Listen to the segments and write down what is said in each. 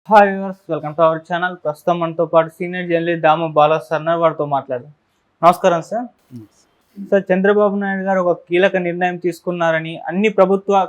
Hi viewers, welcome to our channel. ప్రస్తుతం మనతో పాటు సీనియర్ జర్నలిస్ట్ దాము బాలా సార్ వారితో మాట్లాడదాం. నమస్కారం సార్. సార్, చంద్రబాబు నాయుడు గారు ఒక కీలక నిర్ణయం తీసుకున్నారని అన్ని ప్రభుత్వ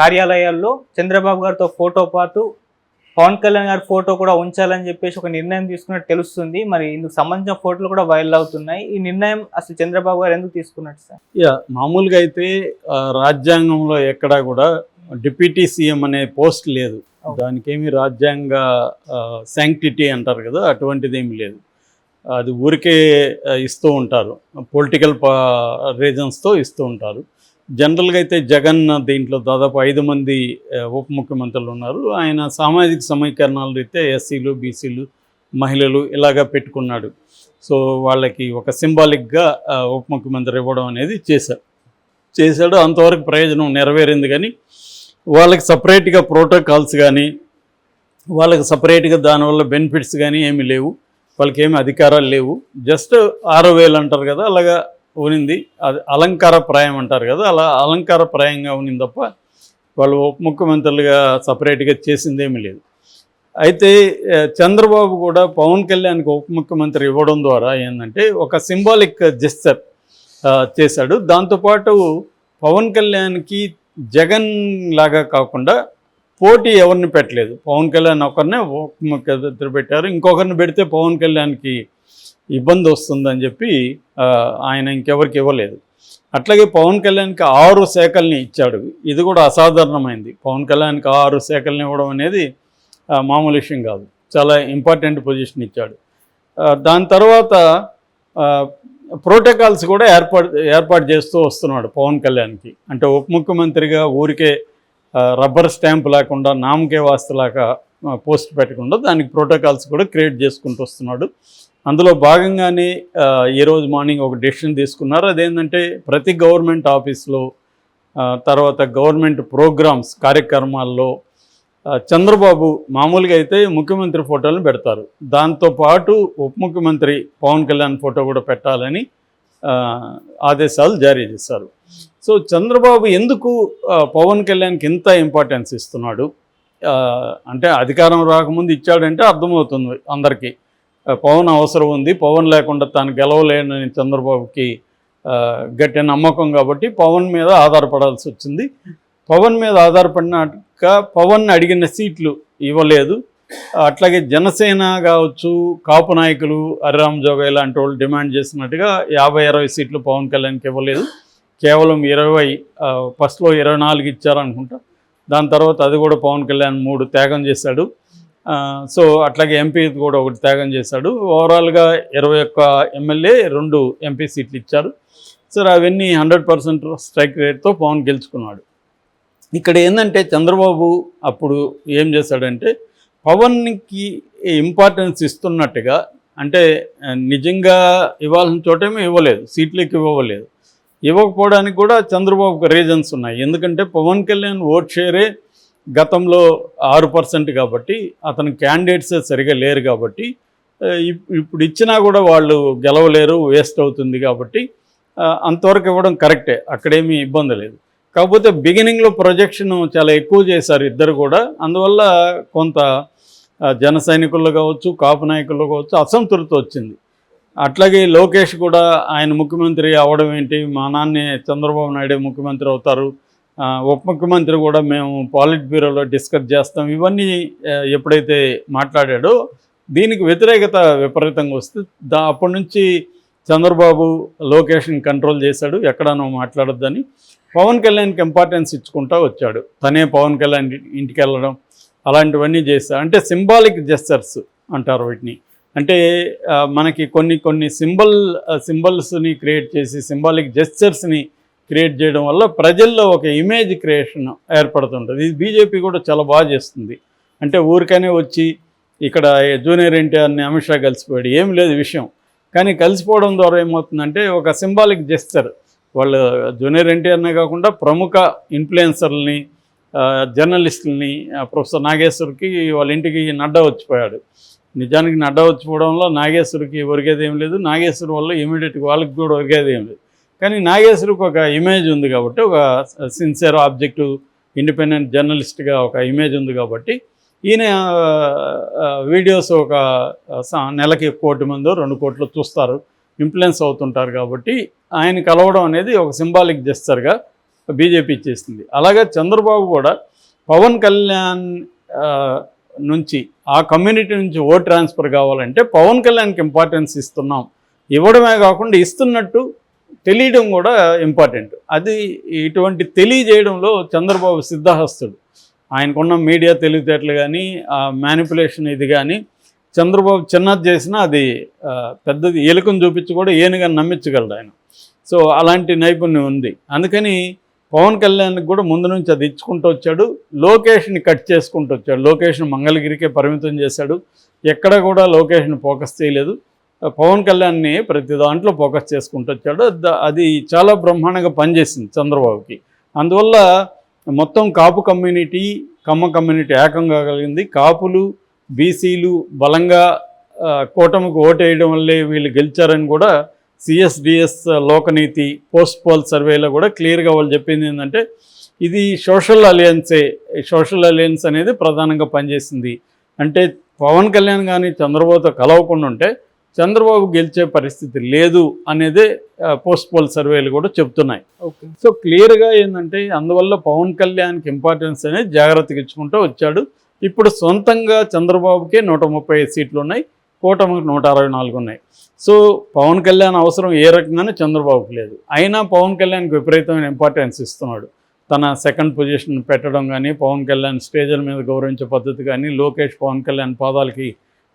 కార్యాలయాల్లో చంద్రబాబు గారితో ఫోటో పాటు పవన్ కళ్యాణ్ గారి ఫోటో కూడా ఉంచాలని చెప్పేసి ఒక నిర్ణయం తీసుకున్నట్టు తెలుస్తుంది. మరి ఇందుకు సంబంధించిన ఫోటోలు కూడా వైరల్ అవుతున్నాయి. ఈ నిర్ణయం అసలు చంద్రబాబు గారు ఎందుకు తీసుకున్నట్టు సార్? మామూలుగా అయితే రాజ్యాంగంలో ఎక్కడా కూడా డిప్యూటీ సీఎం అనే పోస్ట్ లేదు. దానికేమి రాజ్యాంగ శాంక్టిటీ అంటారు కదా, అటువంటిది ఏమి లేదు. అది ఊరికే ఇస్తూ ఉంటారు, పొలిటికల్ రీజన్స్తో ఇస్తూ ఉంటారు. జనరల్గా అయితే జగన్ దీంట్లో దాదాపు 5 మంది ఉప ముఖ్యమంత్రులు ఉన్నారు. ఆయన సామాజిక సమీకరణాలు అయితే ఎస్సీలు, బీసీలు, మహిళలు ఇలాగా పెట్టుకున్నాడు. సో వాళ్ళకి ఒక సింబాలిక్గా ఉప ముఖ్యమంత్రి ఇవ్వడం అనేది చేశాడు. అంతవరకు ప్రయోజనం నెరవేరింది. కానీ వాళ్ళకి సపరేట్గా ప్రోటోకాల్స్ కానీ, వాళ్ళకి సపరేట్గా దానివల్ల బెనిఫిట్స్ కానీ ఏమీ లేవు. వాళ్ళకి ఏమి అధికారాలు లేవు. జస్ట్ 6,000 అంటారు కదా, అలాగా ఉనింది. అది అలంకారప్రాయం అంటారు కదా, అలా అలంకారప్రాయంగా ఉనింది తప్ప వాళ్ళు ఉప ముఖ్యమంత్రులుగా సపరేట్గా చేసిందేమీ లేదు. అయితే చంద్రబాబు కూడా పవన్ కళ్యాణ్కి ఉప ముఖ్యమంత్రి ఇవ్వడం ద్వారా ఏంటంటే ఒక సింబాలిక్ జెస్చర్ చేశాడు. దాంతోపాటు పవన్ కళ్యాణ్కి జగన్ లాగా కాకుండా పోటీ ఎవరిని పెట్టలేదు. పవన్ కళ్యాణ్ ఒకరినే ముఖ్యమంత్రి పెట్టారు. ఇంకొకరిని పెడితే పవన్ కళ్యాణ్కి ఇబ్బంది వస్తుందని చెప్పి ఆయన ఇంకెవరికి ఇవ్వలేదు. అట్లాగే పవన్ కళ్యాణ్కి 6 శాఖల్ని ఇచ్చాడు. ఇది కూడా అసాధారణమైంది. పవన్ కళ్యాణ్కి 6 శాఖల్ని ఇవ్వడం అనేది మామూలు విషయం కాదు. చాలా ఇంపార్టెంట్ పొజిషన్ ఇచ్చాడు. దాని తర్వాత ప్రోటోకాల్స్ కూడా ఏర్పాటు చేస్తూ వస్తున్నాడు పవన్ కళ్యాణ్కి. అంటే ఉప ముఖ్యమంత్రిగా ఊరికే రబ్బర్ స్టాంప్ లేకుండా, నామకే వాస్తులాగా పోస్ట్ పెట్టకుండా దానికి ప్రోటోకాల్స్ కూడా క్రియేట్ చేసుకుంటూ వస్తున్నాడు. అందులో భాగంగానే ఈరోజు మార్నింగ్ ఒక డెసిషన్ తీసుకున్నారు. అదేంటంటే ప్రతి గవర్నమెంట్ ఆఫీస్లో, తర్వాత గవర్నమెంట్ ప్రోగ్రామ్స్ కార్యక్రమాల్లో చంద్రబాబు మామూలుగా అయితే ముఖ్యమంత్రి ఫోటోలను పెడతారు. దాంతోపాటు ఉప ముఖ్యమంత్రి పవన్ కళ్యాణ్ ఫోటో కూడా పెట్టాలని ఆదేశాలు జారీ చేశారు. సో చంద్రబాబు ఎందుకు పవన్ కళ్యాణ్కి ఇంత ఇంపార్టెన్స్ ఇస్తున్నాడు అంటే, అధికారం రాకముందు ఇచ్చాడంటే అర్థమవుతుంది అందరికీ. పవన్ అవసరం ఉంది, పవన్ లేకుండా తాను గెలవలేనని చంద్రబాబుకి గట్టి నమ్మకం కాబట్టి పవన్ మీద ఆధారపడాల్సి వచ్చింది. పవన్ మీద ఆధారపడినాక పవన్ అడిగిన సీట్లు ఇవ్వలేదు. అట్లాగే జనసేన కావచ్చు, కాపు నాయకులు హరిరామ్ జోగయ్య లాంటి వాళ్ళు డిమాండ్ చేసినట్టుగా 50-60 సీట్లు పవన్ కళ్యాణ్కి ఇవ్వలేదు. కేవలం 20, ఫస్ట్లో 24 ఇచ్చారనుకుంటా. దాని తర్వాత అది కూడా పవన్ కళ్యాణ్ 3 త్యాగం చేశాడు. సో అట్లాగే ఎంపీ కూడా 1 త్యాగం చేశాడు. ఓవరాల్గా 21 ఎమ్మెల్యే, 2 ఎంపీ సీట్లు ఇచ్చారు. సరే, అవన్నీ 100% స్ట్రైక్ రేట్తో పవన్ గెలుచుకున్నాడు. ఇక్కడ ఏంటంటే చంద్రబాబు అప్పుడు ఏం చేశాడంటే, పవన్కి ఇంపార్టెన్స్ ఇస్తున్నట్టుగా, అంటే నిజంగా ఇవ్వాల్సిన చోటేమో ఇవ్వలేదు, సీట్లకి ఇవ్వలేదు. ఇవ్వకపోవడానికి కూడా చంద్రబాబుకి రీజన్స్ ఉన్నాయి. ఎందుకంటే పవన్ కళ్యాణ్ ఓట్ షేరే గతంలో 6% కాబట్టి, అతని క్యాండిడేట్సే సరిగా లేరు కాబట్టి, ఇప్పుడు ఇచ్చినా కూడా వాళ్ళు గెలవలేరు, వేస్ట్ అవుతుంది కాబట్టి అంతవరకు ఇవ్వడం కరెక్టే, అక్కడేమీ ఇబ్బంది లేదు. కాకపోతే బిగినింగ్లో ప్రొజెక్షన్ చాలా ఎక్కువ చేశారు ఇద్దరు కూడా. అందువల్ల కొంత జన సైనికుల్లో కావచ్చు, కాపు నాయకుల్లో కావచ్చు అసంతృప్తి వచ్చింది. అట్లాగే లోకేష్ కూడా ఆయన ముఖ్యమంత్రి అవడం ఏంటి, మా నాన్నే చంద్రబాబు నాయుడే ముఖ్యమంత్రి అవుతారు, ఉప ముఖ్యమంత్రి కూడా మేము పాలిట్ బ్యూరోలో డిస్కస్ చేస్తాం, ఇవన్నీ ఎప్పుడైతే మాట్లాడాడో దీనికి వ్యతిరేకత విపరీతంగా వస్తే అప్పటి నుంచి చంద్రబాబు లోకేష్ని కంట్రోల్ చేశాడు. ఎక్కడనో మాట్లాడొద్దని పవన్ కళ్యాణ్కి ఇంపార్టెన్స్ ఇచ్చుకుంటూ వచ్చాడు. తనే పవన్ కళ్యాణ్ ఇంటికి వెళ్ళడం అలాంటివన్నీ చేశాడు. అంటే సింబాలిక్ జెస్చర్స్ అంటారు వీటిని. అంటే మనకి కొన్ని సింబల్స్ని క్రియేట్ చేసి, సింబాలిక్ జెస్చర్స్ని క్రియేట్ చేయడం వల్ల ప్రజల్లో ఒక ఇమేజ్ క్రియేషన్ ఏర్పడుతుంటుంది. ఇది బీజేపీ కూడా చాలా బాగా చేస్తుంది. అంటే ఊరికనే వచ్చి ఇక్కడ జూనియర్ ఎన్టీఆర్ని అమిత్ షా కలిసిపోయాడు, ఏం లేదు విషయం. కానీ కలిసిపోవడం ద్వారా ఏమవుతుందంటే ఒక సింబాలిక్ జెస్చర్. వాళ్ళు జూనియర్ ఎన్టీఆర్నే కాకుండా ప్రముఖ ఇన్ఫ్లుయెన్సర్లని, జర్నలిస్టులని, ప్రొఫెసర్ నాగేశ్వర్కి వాళ్ళ ఇంటికి నడ్డా వచ్చిపోయాడు. నిజానికి నడ్డా వచ్చిపోవడంలో నాగేశ్వరికి ఒరిగేది ఏం లేదు, నాగేశ్వర్ వల్ల ఇమీడియట్గా వాళ్ళకి కూడా ఒరిగేది ఏం లేదు. కానీ నాగేశ్వరికి ఒక ఇమేజ్ ఉంది కాబట్టి, ఒక సిన్సియర్ ఆబ్జెక్టివ్ ఇండిపెండెంట్ జర్నలిస్ట్గా ఒక ఇమేజ్ ఉంది కాబట్టి ఈయన వీడియోస్ ఒక నెలకి 1 కోటి మందో 2 కోట్లు చూస్తారు, ఇన్ఫ్లుయెన్స్ అవుతుంటారు. కాబట్టి ఆయన కలవడం అనేది ఒక సింబాలిక్ జెస్చర్గా బీజేపీ చేసింది. అలాగే చంద్రబాబు కూడా పవన్ కళ్యాణ్ నుంచి, ఆ కమ్యూనిటీ నుంచి ఓట్ ట్రాన్స్ఫర్ కావాలంటే పవన్ కళ్యాణ్కి ఇంపార్టెన్స్ ఇస్తున్నాం, ఇవ్వడమే కాకుండా ఇస్తున్నట్టు తెలియడం కూడా ఇంపార్టెంట్. అది ఇటువంటి తెలియజేయడంలో చంద్రబాబు సిద్ధహస్తుడు. ఆయనకున్న మీడియా తెలివితేటలు కానీ, ఆ మ్యానిపులేషన్ ఇది కానీ, చంద్రబాబు చిన్నది చేసినా అది పెద్దది ఎలుకను చూపించి కూడా ఏనుగని నమ్మించగలడు ఆయన. సో అలాంటి నైపుణ్యం ఉంది. అందుకని పవన్ కళ్యాణ్కి కూడా ముందు నుంచి అది ఇచ్చుకుంటూ వచ్చాడు. లోకేష్ని కట్ చేసుకుంటూ వచ్చాడు. లోకేష్ని మంగళగిరికే పరిమితం చేశాడు. ఎక్కడ కూడా లోకేష్ని ఫోకస్ చేయలేదు. పవన్ కళ్యాణ్ని ప్రతి దాంట్లో ఫోకస్ చేసుకుంటూ వచ్చాడు. అది చాలా బ్రహ్మాండంగా పనిచేసింది చంద్రబాబుకి. అందువల్ల మొత్తం కాపు కమ్యూనిటీ, కమ్మ కమ్యూనిటీ ఏకం కాగలిగింది. కాపులు, బీసీలు బలంగా కూటమికి ఓటేయడం వల్లే వీళ్ళు గెలిచారని కూడా సిఎస్డిఎస్ లోకనీతి పోస్ట్ పోల్ సర్వేలో కూడా క్లియర్గా వాళ్ళు చెప్పింది ఏంటంటే ఇది సోషల్ అలయన్సే. సోషల్ అలయన్స్ అనేది ప్రధానంగా పనిచేసింది. అంటే పవన్ కళ్యాణ్ కానీ చంద్రబాబుతో కలవకుండా ఉంటే చంద్రబాబు గెలిచే పరిస్థితి లేదు అనేదే పోస్ట్ పోల్ సర్వేలు కూడా చెప్తున్నాయి. సో క్లియర్గా ఏంటంటే అందువల్ల పవన్ కళ్యాణ్కి ఇంపార్టెన్స్ అనేది జాగ్రత్తగా ఇచ్చుకుంటూ వచ్చాడు. ఇప్పుడు సొంతంగా చంద్రబాబుకే 135 సీట్లు ఉన్నాయి, కూటమికి 164 ఉన్నాయి. సో పవన్ కళ్యాణ్ అవసరం ఏ రకంగానే చంద్రబాబుకి లేదు. అయినా పవన్ కళ్యాణ్కి విపరీతమైన ఇంపార్టెన్స్ ఇస్తున్నాడు. తన సెకండ్ పొజిషన్ పెట్టడం కానీ, పవన్ కళ్యాణ్ స్టేజ్ల మీద గౌరవించే పద్ధతి కానీ, లోకేష్ పవన్ కళ్యాణ్ పాదాలకి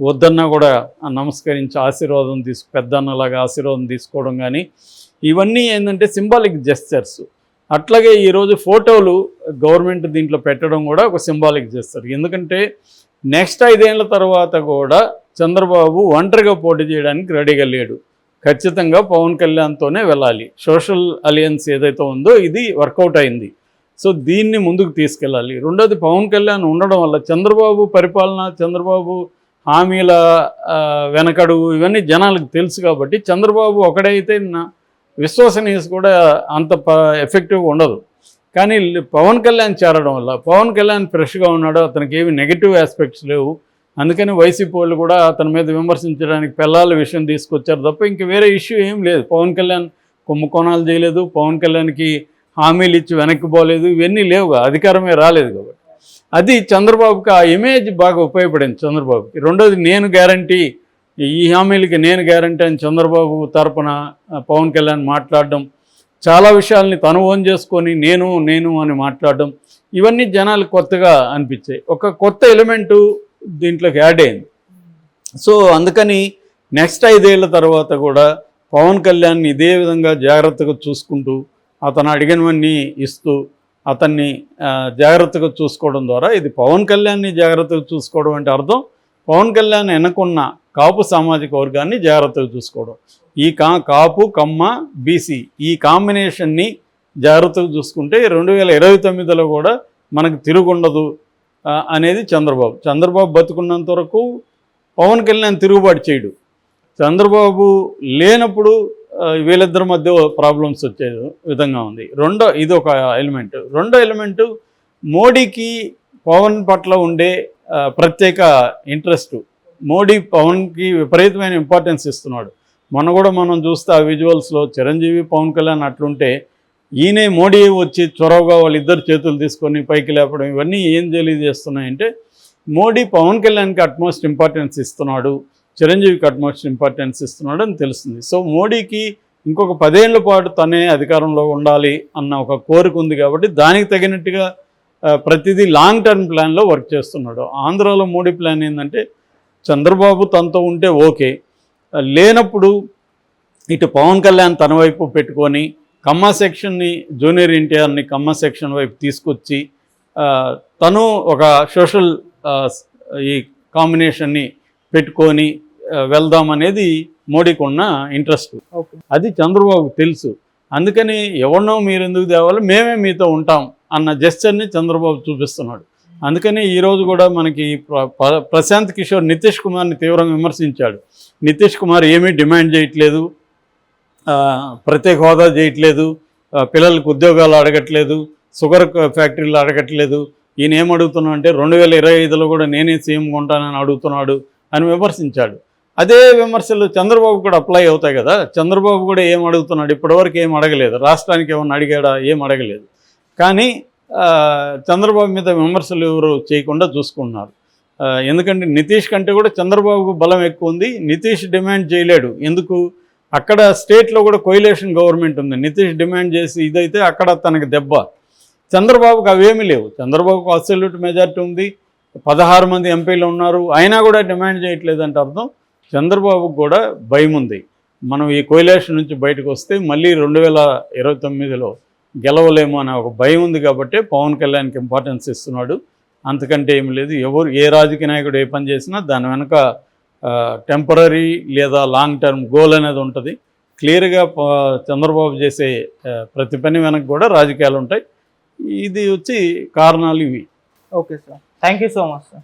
వద్దన్నా కూడా నమస్కరించి ఆశీర్వాదం పెద్దన్నలాగా ఆశీర్వాదం తీసుకోవడం కానీ, ఇవన్నీ ఏంటంటే సింబాలిక్ జెస్చర్స్. అట్లాగే ఈరోజు ఫోటోలు గవర్నమెంట్ దీంట్లో పెట్టడం కూడా ఒక సింబాలిక్ జెస్చర్. ఎందుకంటే నెక్స్ట్ 5 ఏళ్ల తర్వాత కూడా చంద్రబాబు ఒంటరిగా పోటీ చేయడానికి రెడీగా లేడు. ఖచ్చితంగా పవన్ కళ్యాణ్తోనే వెళ్ళాలి. సోషల్ అలయన్స్ ఏదైతే ఉందో ఇది వర్కౌట్ అయింది. సో దీన్ని ముందుకు తీసుకెళ్ళాలి. రెండోది పవన్ కళ్యాణ్ ఉండడం వల్ల చంద్రబాబు పరిపాలన, చంద్రబాబు హామీల వెనకడు ఇవన్నీ జనాలకు తెలుసు. కాబట్టి చంద్రబాబు ఒకడైతే విశ్వసనీయత కూడా అంత ఎఫెక్టివ్గా ఉండదు. కానీ పవన్ కళ్యాణ్ చేరడం వల్ల పవన్ కళ్యాణ్ ఫ్రెష్గా ఉన్నాడు, అతనికి ఏమి నెగిటివ్ ఆస్పెక్ట్స్ లేవు. అందుకని వైసీపీ వాళ్ళు కూడా అతని మీద విమర్శించడానికి పిల్లల విషయం తీసుకొచ్చారు తప్ప ఇంక వేరే ఇష్యూ ఏం లేదు. పవన్ కళ్యాణ్ కుంభకోణాలు చేయలేదు, పవన్ కళ్యాణ్కి హామీలు ఇచ్చి వెనక్కి పోలేదు, ఇవన్నీ లేవు, అధికారమే రాలేదు. కాబట్టి అది చంద్రబాబుకి ఆ ఇమేజ్ బాగా ఉపయోగపడింది చంద్రబాబుకి. రెండోది నేను గ్యారంటీ, ఈ హామీలకి నేను గ్యారంటీ అని చంద్రబాబు తరపున పవన్ కళ్యాణ్ మాట్లాడడం, చాలా విషయాల్ని తను ఓన్ చేసుకొని నేను అని మాట్లాడడం, ఇవన్నీ జనాలకు కొత్తగా అనిపించాయి. ఒక కొత్త ఎలిమెంటు దీంట్లోకి యాడ్ అయింది. సో అందుకని నెక్స్ట్ 5 ఏళ్ల తర్వాత కూడా పవన్ కళ్యాణ్ ఇదే విధంగా జాగ్రత్తగా చూసుకుంటూ, అతను అడిగినవన్నీ ఇస్తూ, అతన్ని జాగ్రత్తగా చూసుకోవడం ద్వారా ఇది పవన్ కళ్యాణ్ని జాగ్రత్తగా చూసుకోవడం అంటే అర్థం పవన్ కళ్యాణ్ వెనకున్న కాపు సామాజిక వర్గాన్ని జాగ్రత్తగా చూసుకోవడం. ఈ కాపు, కమ్మ, బీసీ ఈ కాంబినేషన్ని జాగ్రత్తగా చూసుకుంటే 2029లో కూడా మనకు తిరుగుండదు అనేది చంద్రబాబు బతుకున్నంత వరకు పవన్ కళ్యాణ్ తిరుగుబాటు చేయడు. చంద్రబాబు లేనప్పుడు వీళ్ళిద్దరి మధ్య ప్రాబ్లమ్స్ వచ్చే విధంగా ఉంది. ఇది ఒక ఎలిమెంట్. రెండో ఎలిమెంటు మోడీకి పవన్ పట్ల ఉండే ప్రత్యేక ఇంట్రెస్ట్. మోడీ పవన్కి విపరీతమైన ఇంపార్టెన్స్ ఇస్తున్నాడు. మొన్న కూడా మనం చూస్తే ఆ విజువల్స్లో చిరంజీవి పవన్ కళ్యాణ్ అట్లుంటే ఈయనే మోడీ వచ్చి చొరవగా వాళ్ళిద్దరు చేతులు తీసుకొని పైకి లేపడం, ఇవన్నీ ఏం తెలియజేస్తున్నాయంటే మోడీ పవన్ కళ్యాణ్కి అట్మోస్ట్ ఇంపార్టెన్స్ ఇస్తున్నాడు, చిరంజీవికి అట్మోస్ట్ ఇంపార్టెన్స్ ఇస్తున్నాడు అని తెలుస్తుంది. సో మోడీకి ఇంకొక 10 ఏళ్ల పాటు తనే అధికారంలో ఉండాలి అన్న ఒక కోరిక ఉంది. కాబట్టి దానికి తగినట్టుగా ప్రతిదీ లాంగ్ టర్మ్ ప్లాన్లో వర్క్ చేస్తున్నాడు. ఆంధ్రాలో మోడీ ప్లాన్ ఏంటంటే చంద్రబాబు తనతో ఉంటే ఓకే, లేనప్పుడు ఇటు పవన్ కళ్యాణ్ తన వైపు పెట్టుకొని కమ్మ సెక్షన్ని, జూనియర్ ఎన్టీఆర్ని కమ్మ సెక్షన్ వైపు తీసుకొచ్చి తను ఒక సోషల్ ఈ కాంబినేషన్ని పెట్టుకొని వెళ్దామనేది మోడీకి ఉన్న ఇంట్రెస్ట్. అది చంద్రబాబుకు తెలుసు. అందుకని ఎవరినో మీరు ఎందుకు తేవాలి, మేమే మీతో ఉంటాం అన్న జెస్చర్ని చంద్రబాబు చూపిస్తున్నాడు. అందుకని ఈరోజు కూడా మనకి ప్రశాంత్ కిషోర్ నితీష్ కుమార్ని తీవ్రంగా విమర్శించాడు. నితీష్ కుమార్ ఏమీ డిమాండ్ చేయట్లేదు, ప్రత్యేక హోదా చేయట్లేదు, పిల్లలకు ఉద్యోగాలు అడగట్లేదు, షుగర్ ఫ్యాక్టరీలు అడగట్లేదు, ఈయన ఏమడుగుతున్నా అంటే 2025లో కూడా నేనే సీఎం ఉంటానని అడుగుతున్నాడు అని విమర్శించాడు. అదే విమర్శలు చంద్రబాబు కూడా అప్లై అవుతాయి కదా. చంద్రబాబు కూడా ఏం అడుగుతున్నాడు, ఇప్పటివరకు ఏం అడగలేదు. రాష్ట్రానికి ఏమన్నా అడిగాడా, ఏం అడగలేదు. కానీ చంద్రబాబు మీద విమర్శలు ఎవరు చేయకుండా చూసుకుంటున్నారు. ఎందుకంటే నితీష్ కంటే కూడా చంద్రబాబుకు బలం ఎక్కువ ఉంది. నితీష్ డిమాండ్ చేయలేడు. ఎందుకు, అక్కడ స్టేట్లో కూడా కొయిలేషన్ గవర్నమెంట్ ఉంది. నితీష్ డిమాండ్ చేసి ఇదైతే అక్కడ తనకి దెబ్బ. చంద్రబాబుకు అవేమీ లేవు. చంద్రబాబుకు అబ్సల్యూట్ మెజార్టీ ఉంది, 16 మంది ఎంపీలు ఉన్నారు. అయినా కూడా డిమాండ్ చేయట్లేదంటే అర్థం చంద్రబాబుకు కూడా భయం ఉంది. మనం ఈ కొయిలేషన్ నుంచి బయటకు వస్తే మళ్ళీ 2029లో గెలవలేము అనే ఒక భయం ఉంది. కాబట్టి పవన్ కళ్యాణ్కి ఇంపార్టెన్స్ ఇస్తున్నాడు. అంతకంటే ఏమి లేదు. ఏ రాజకీయ నాయకుడు ఏ పని చేసినా దాని వెనక టెంపరీ లేదా లాంగ్ టర్మ్ గోల్ అనేది ఉంటుంది. క్లియర్గా చంద్రబాబు చేసే ప్రతి పని వెనక కూడా రాజకీయాలు ఉంటాయి. ఇది వచ్చి కారణాలు ఇవి. Okay sir, thank you so much sir.